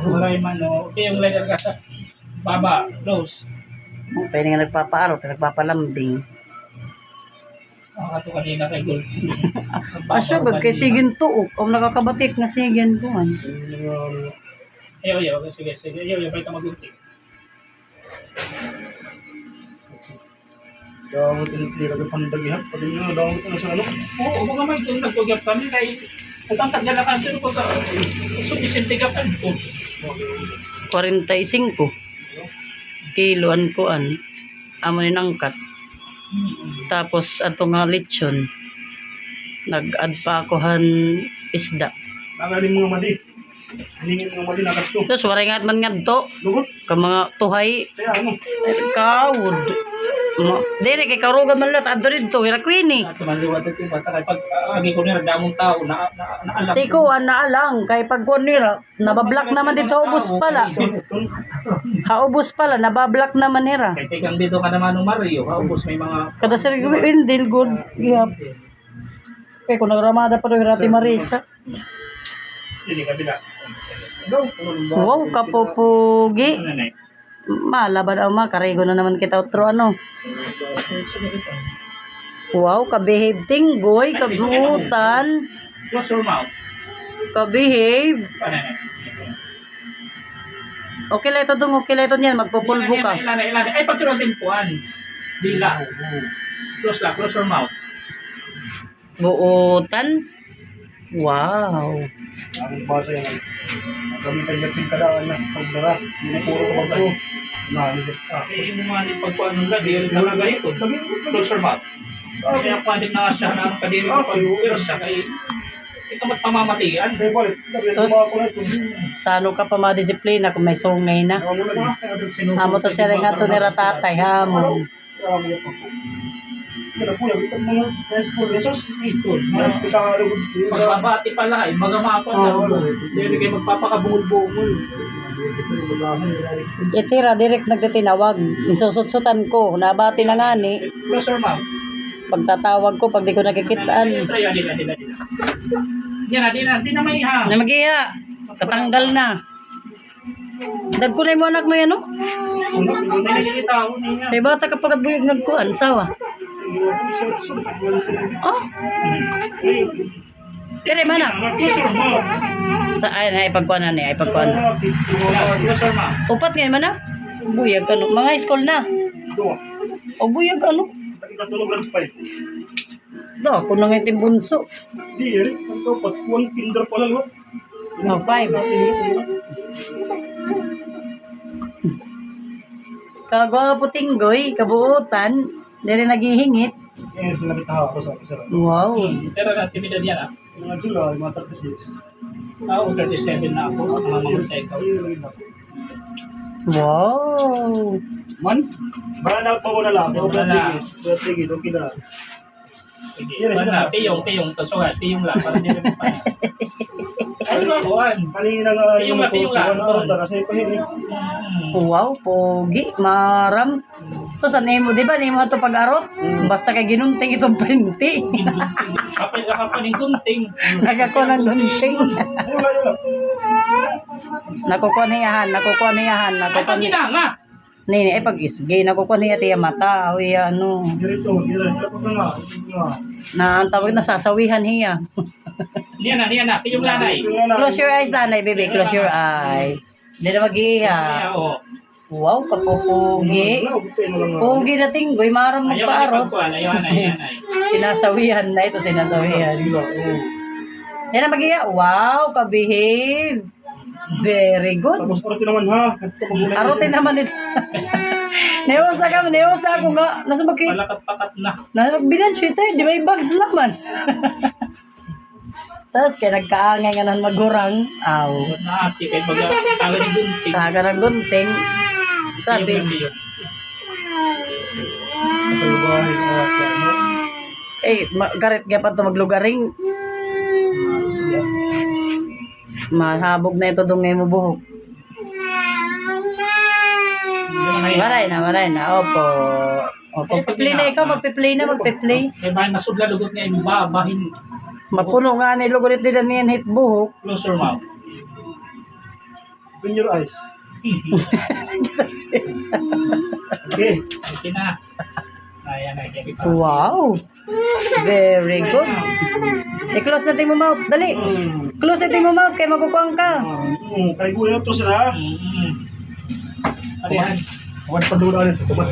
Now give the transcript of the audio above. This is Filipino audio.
Maray man, no? Okay, yung letter ka sa baba, close. Pwede nga nagpapaarot, nagpapalambing. Ito kanina kay Gold. Asya, bag kay sigin tuok. O nakakabatik nga sigin tuan. Ayaw, sige. Ayaw, balik ka magunti. Dawat yung tira ng pandagihan. Pati nga, dawat na sa ano. Oo, mga may kung nagpagap kami kay nagtangkad na lang kasi kung sufficiente ka pa. 45 kiloan kuan. Amo ni nangkat. Tapos ato nga lechon. Nag-add pa akohan isda. Nagaling mga mali. Hiningin mga mali nakas to. Tapos waray nga man ngadto. Lugot. Ka mga tuhay. Kaya ano. Kawud. Dere kay karuga man lat adto dito ira kwini. At maliwat ito bata kay pag agi ko nila damong tao naalam. Tiko ana lang kay pag kuan nira nabablock naman dito ubos pala. Haubos pala nabablock naman nira. Kay tegang dito ka naman ng Mario, haubos may mga Kada sir indil good. Yeah. Kay kung nagramada pa do Rati Marisa. hindi kabila. Wow, kapupugi. Ano na? Malaban ang karigo na naman kita outro ano. Wow, kabehave tinggoy, kabutan, Close your mouth. kabehave. Ano na? Okay lang ito dong, okay lang ito niyan, magpupulbo ka. Ilan. Ay, pag yung timpuan. Dila. Close your mouth. Buutan. Wow. Ang bata yan. Gamitan niya pinkalaan na. Pagdara. Hindi na puro ka magkayo. Nahalit. Yung mga pagkuhan ng gabi, talaga ito. Close your mouth. Kaya pwede na siya na ang kadiri ko pag-uwir siya kay ito magpamamatian. Kaya balik. Tapos, Ako na ito. sano ka pa madisiplina kung may sungay na. Amo to siya rin nga to nira tatay, hamon. Kaya po, yung mga high school resos. Ito. Mas kita nga rin. Magbabati pala eh. Magama ako na. Dili kayo magpapakabungol-bungol. Itira, direct nagtitinawag. Insusut-sutan ko, nabati na nga ni. Close your mouth. Pagtatawag ko, pag di ko nakikitaan. Di na may ha. Na magiya, katanggal na. Dag ko na yung anak mo yan, no? May bata kapag buyog nagkuhan, sawa. Oh, dire mana? Close your mouth. Sa ay ipagkuhan na ni, ipagkuhan na. Close your mouth. Upat ngayon mana? Buyag ano, mga school na. O buyag ano? Ikatulog lang pa eh. Do, kung nang itim bunso. Di yan. Ang dapat. One kinder pala lo. No, 5. Kagawa po tinggoy, kabuutan, dire naghihingit. Kaya sinabi taha ako sa officer. Wow. Pero natin midad yan ha. Mga July, mga 36. 37 na ako. Mga ikaw. Wow. Man? Bala na pa mo na lang. Ako Wala na. Sige, okay na. Sige. Wala. Piyong. Tasuhan. Piyong lang. Para hindi rin pa. Ano ba kuhan? Kanina nga Piyong lang. Ano na kasi pahinig. Wow, pogi, maram. So sa nemo, di ba? Nemo ito pag-arot. Basta kay ginunting itong printi. Kapaning gunting. Nagkakuha ng gunting. Ayun lang. Nakukuha niyahan. Ay, pag nga. Nini, ay pag isgay, nakukuha niya tiya mata. Awi, ano. Dirito. Tapos na nga. Na ang tawag na sasawihan hiya. Niyan na. Piyong lanay. Close your eyes, nanay, baby. Close your eyes. Hindi na mag-iha. Oo. Wow, kapupugi. Pugi na tinggoy, maram Ayaw magpaarot. Ayaw na. Sinasawihan na ito, sinasawihan. Yan na mag-iha. Wow, kabehave. Very good. Tapos parating naman ha. Arotin naman ito. Neosa ako nga. Nasa magkita. Palakat-pakat na. Nasa binansyo ito, di ba yung bags naman? Sas, kaya nagkaangay nga ng magurang. Aw. Naati kay pag taga ni gunting. Taga ng gunting. Sabi, garit kaya pa ito maglugaring. Mahabog na ito dungay mo buhok. Maray na. Opo. Magpi-play na. May bahay nasudla lugot niya yung babahin. Mapuno nga ni lugulit nila niyan hit buhok. Close your mouth. Open your eyes. Okay. Okay na. Ayan, ayan. Wow. Very good. I-close natin mo mouth. Dali. Close natin mo mouth kaya makukuang ka. Kay kuya to sila. Ano yan? Huwag pa doon sa tumat.